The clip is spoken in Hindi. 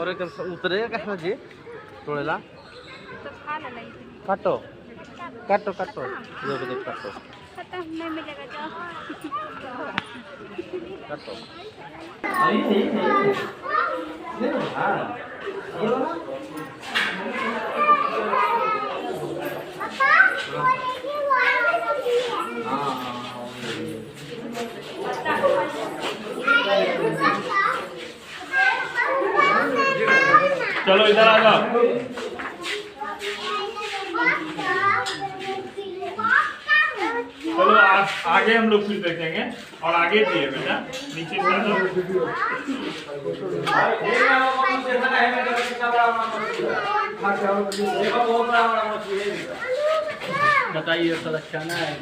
और एकदम उतरेगा कैसे जी तोड़ेला तो खा लेना इसे। काटो काटो काटो देखो देख काटो खत्म नहीं मिलेगा जाओ। काटो चलो इधर आ जाओ। चलो आगे हम लोग फिर देखेंगे और आगे दिए बेटा नीचे से बताइए सर अच्छा ना है